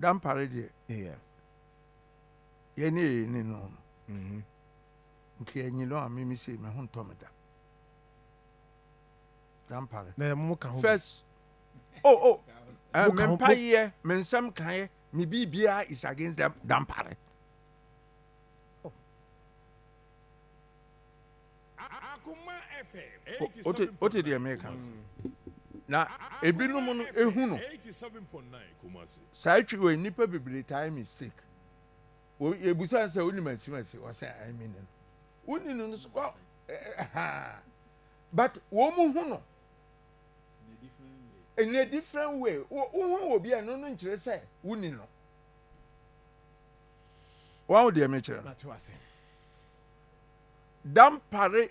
Dampare de. Yeah. Yeni no. Nke enyi no amimi say me ho ntomeda. Dampare. Na mo ka ho. First. Me mpaye, me nsam kan, me bibia is against them Dampare. Akoma FM. What the Americans? Na ebinom no ehu no. 87.9 Kumasi. Sai twi we nipa bibire time mistake. Wo ebusan say oni masimasi wo say I mean. Woni no so but wo mu hu no in a different way. Wo obi an no nkyere say woni no. Wa wo de mekyere. Dampare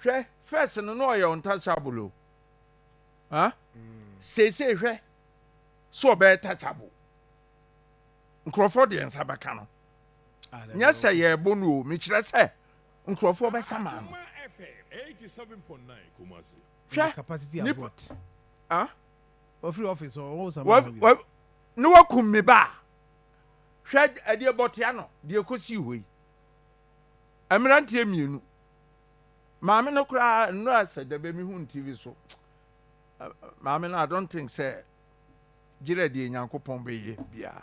hwe first no no ye untouchable. Say hwe so be touchable. Nkrofo de nsa baka no. Nya say ye bo no me kire say nkrofo be sama no. 87.9 Kumasi. Capacity of what? Free office or some. No wakum me ba. Hwe ade botia no de ekosi hoi. Emirante mienu. Maame no kura no asa da be mi hu TV so. Maame no I don't think say gire de Nyankopon be ye bia.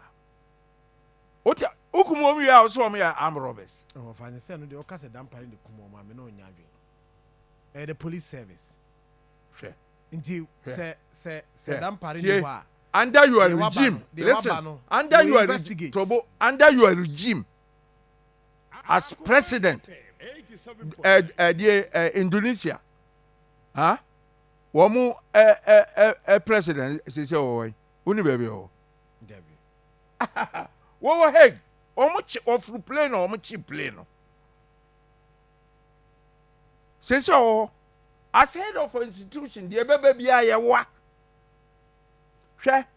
Oti ukumo mi ya so ya am robbers. Oh fine say no de o say Dampare de kumo maame no nya adwen. The police service. Hwe. Inti say Dampare de wa. Under your regime. Listen. Under your regime. Under your regime. As president, Indonesia, Wamu president, says, oh, uni baby, oh, Debbie. What heck? Much off plane or much cheap plane. Says, oh, as head of an institution, dear baby, I wa. Share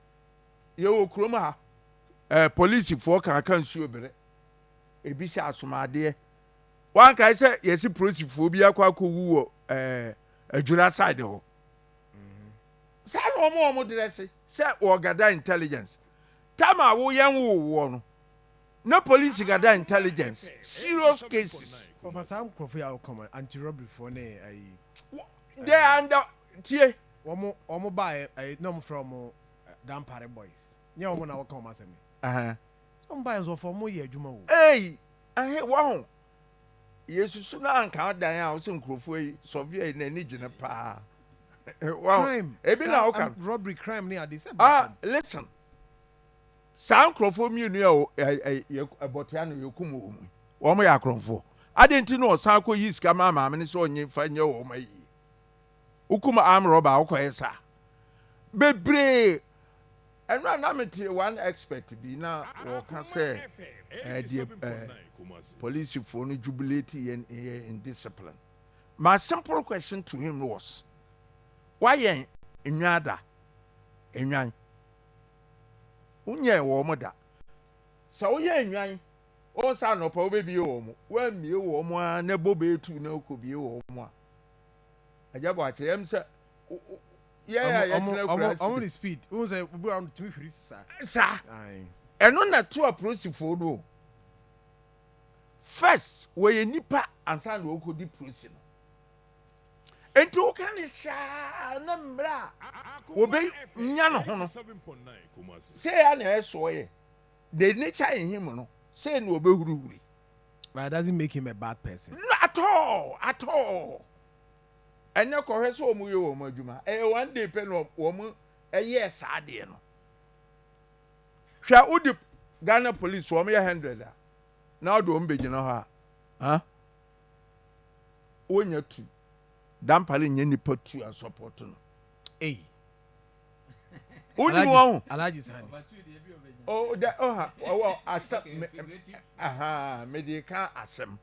your chroma, police for can see you. Ebisha asomade wan kai say yesi prosifo bi akwa kowu adwura side ho say no mo dress say o gada intelligence tama wo yen wo no no police gada intelligence serious cases for some crofia Akoma anti robbery for ne they under tie omo buy no from Dampare boys nya omo na Akoma asemi somebody so for mo ye adwuma wo hey wa yesu so na anka dan a wo se nkrofo yi sovie na ni gine pa wow ebi na o kan robbery crime near this listen some nkrofo mi nu abotia no yekum wo mo ya kronfo adenti no san ko yi sika ma me ne so onye fa nye wo mai ukum am robber wo ko esa bebre eno na meti one expert bi na wo kan say police for no jubilate in discipline. My simple question to him was, why yen inwada enwan unye wo mo da sa wo yen enwan o sa no pa wo be bi wo mo wa mie wo mo a na bo be tu na ko bi wo mo a ajabo a chem se I'm on speed. Who say we are on to me free sir. Eno na to approach for do. First, we nipa ansa na okodi prosi no. Enti o kan sha na mbra. Wo be nya no ho no. Say ya na eso ye. The nature in him no. Say no be huru. But it doesn't make him a bad person. Not at all. And no correct so mu yo mo adwuma. One day pe no wo mu yes ade no. Hwa udi Ghana police wo me 100. Now do mbegina ha. Onya tu. Dampare nye nipa tu and support no. Eh. Oni wo. Alaji Sani. Oh that asem medical asem.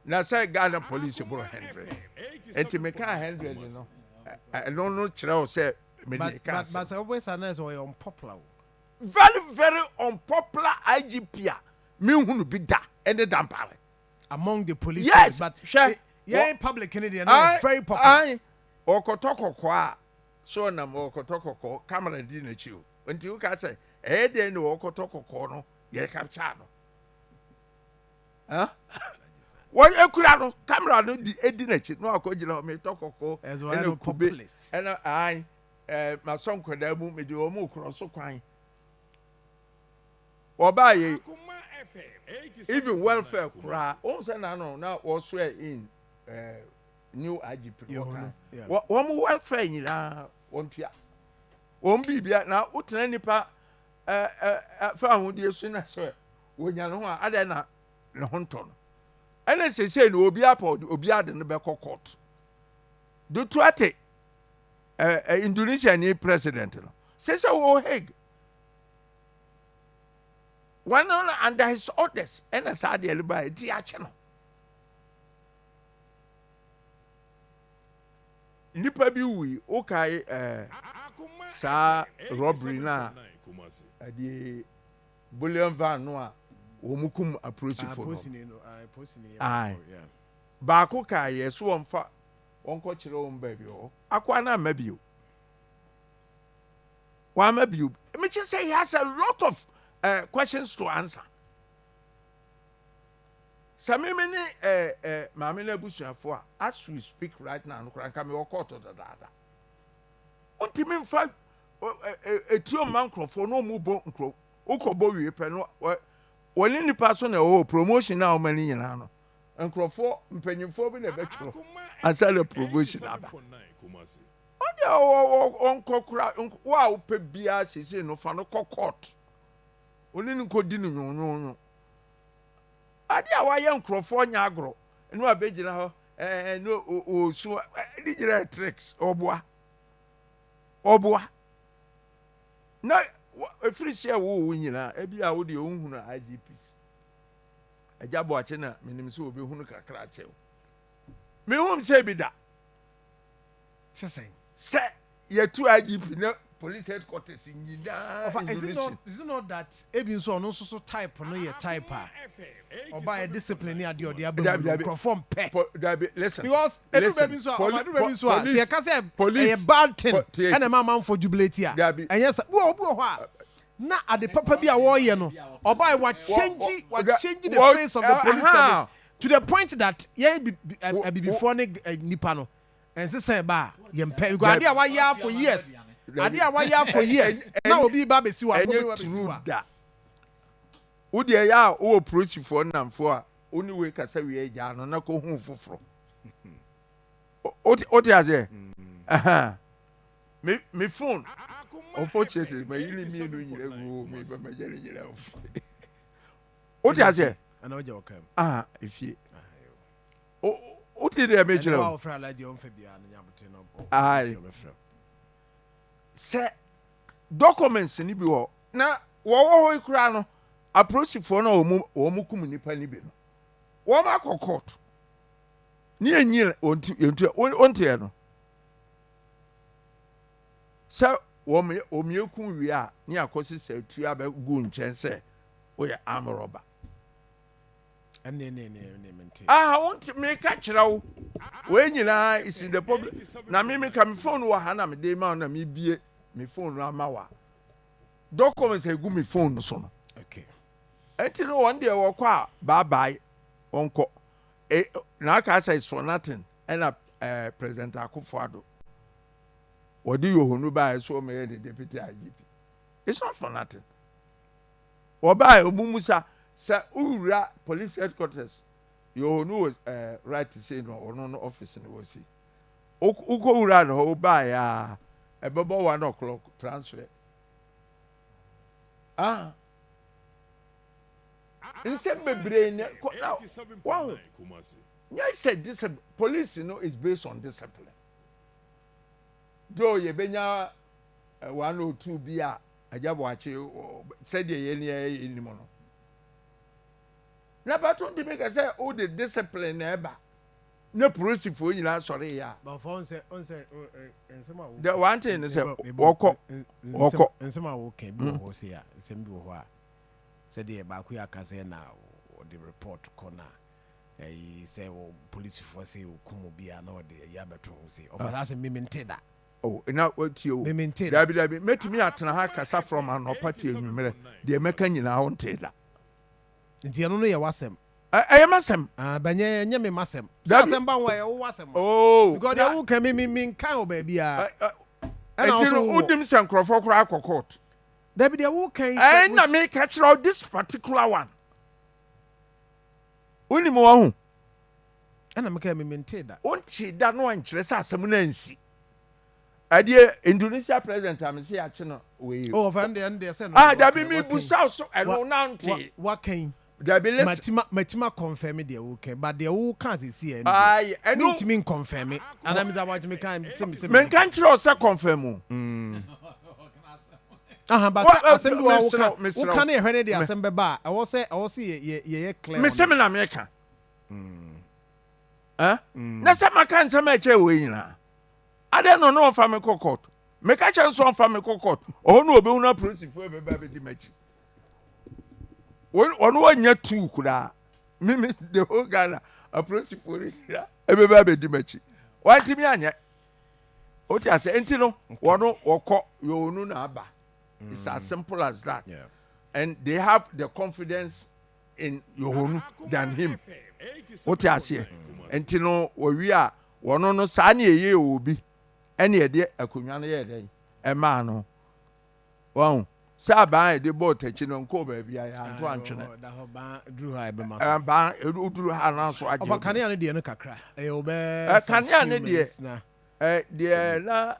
Na say Ghana police bro 100. Enti me can 100 no. I don't know kire say medical. But always nice or unpopular. Very unpopular IGP. Me hunu bi da ene Dampare among the police. Yes, but yeah, public Canadian very popular. Okotokoko a so na okotokoko camera di na chiu until you can say, eh, then you walk to Cocono, ye capture no. Huh? What you could have camera no the edinate, no, I could me talk of as well populist. And I, my son could have moved me to a move cross so crying. Or by ye, even welfare cry, also now also in new IGP Dr. One more welfare in one pia. One be now, what any part found the soon as well. When you know, I don't know, the Honton. And as I say, no, be up or be out in the back of court. Do Tuate, Indonesian president, says, oh, Hague. One on under his orders, and as I did by the channel. Nipa bi wi okay sa robbery na the bullion van no a omukum approach for no ba ko kai yeso wonfa wonko kire won ba bi o akwa na mabio wa mabio me just say he has a lot of questions to answer. Samimene mamina busuafo as we speak right now no kranka me wokọ to dada. Untimi mfa etio mankrofo no mu bo nkro. Ukobo wie pe no woni nipa so na promotion na o mani nyina no. Nkrofo mpanyimfo bi na betwo. Asale promotion aba. Onko kura wa upe bia sese no fa no court. Oni nkodi no nyonyo. Ade a waye nkrofo nya agro enu abegina ho no o so digire tricks oboa na efrisi a wo nyina ebi a wo de ohunu IGPs ajabo ache na menim se obehunu kakra ache me hum se bi da se ye tu IGP na police headquarters nyina is it not that ebi so no so type no ye type or by a discipline near the other perform pay listen because everybody so say can say a bad thing and a man for jubilate here and yes wo na at the papa bi a wo ye no or by what change the face of the police service to the point that ye be before nipa no and say ba ye pay go ade a wa ya for years ade a wa ya for years na obi ba be si wa da wo de ya wo prosifo namfo a oni we kasa we ja no na ko hu foforo o ti aze me phone unfortunately my yini mi no nyire go me ba ma jere nyire o ti aze ana o je o kam ifie o ti de me jere o fra la je on fa bia na nyabote no ai se documents ni bi wo na wo ikura no approach for na omu kum nipa ni bi no wo ma court ni enyi onti no se wo me omiekun wi a ni akosi se tua ba gu nchen se wo ye amroba ne mente won't make a chiraw we nyina is in the public na me ka me phone wo ha na me dey ma na me bie me phone no amawa documents e gu me phone so no okay enti no one day wo kwa bye bye onko na ka say is for nothing and president Akufo-Addo wodi Yohuno ba so me the deputy IGP it's not for nothing oba omumusa sa ura police headquarters Yohuno was right to say no office in the see uko ura no ba ya ebebo 1 o'clock transfer insem bebre wow yeah said this police is based on discipline though ye benya 102 bia ajabo ache said ye ni mo no na patron de make say all the discipline na eba na police for nyina sorry ya but for on say ensema the one thing is woko ensema wo kan bi wo say ya ensem bi wo ho a said the ba ku ya kase na the report corner say police for say kumu bia na o de ya beto say o fa say me mente da oh na wati o maintain dabi metimi atena ha kasa from anopa tie nwumere de meka nyina wo nte da nti eno no ye wasem masem banye nye me masem asem ba wo ye wo wasem oh because they wo kan me kan o ba bia and also udim sankrofo kura akokot dabi de wo kan na me catch out this particular one unim wo hu ana me kan me maintain da onti da no ankyere sa asem na ansi adie Indonesia president am say ache no we oh fan de say no dabi me busa so eno na nti wa kan dabi listen matima confirm de wo kan but de wo kan say see ai eno ntimi confirm ana me za watch me kan say men kan kire o say confirm but asem bi wo kan e hwene de asem be ba I was say ye clear me say me na me ka na say maka ntama eche we nyina ade no fa me kokot me ka chen so fa me kokot o no obehu na prosifo e be ba be di machi ono wanya tu kura me the whole Ghana a prosifo re e be ba be di machi wanti mi anya o ti ase enti no wono wokọ Yohuno na aba it's as simple as that and they have the confidence in Yohuno than him o ti ase enti no wo wi a wono no sa na eye obi ene ye de akonwa no ye den e ma no won sa ba e de bot achi no nko ba bia ya anto antwene da ho ba dru ha e be ma so ba dru ha na so aje of kanea no de no kakra e obe kanea ne de na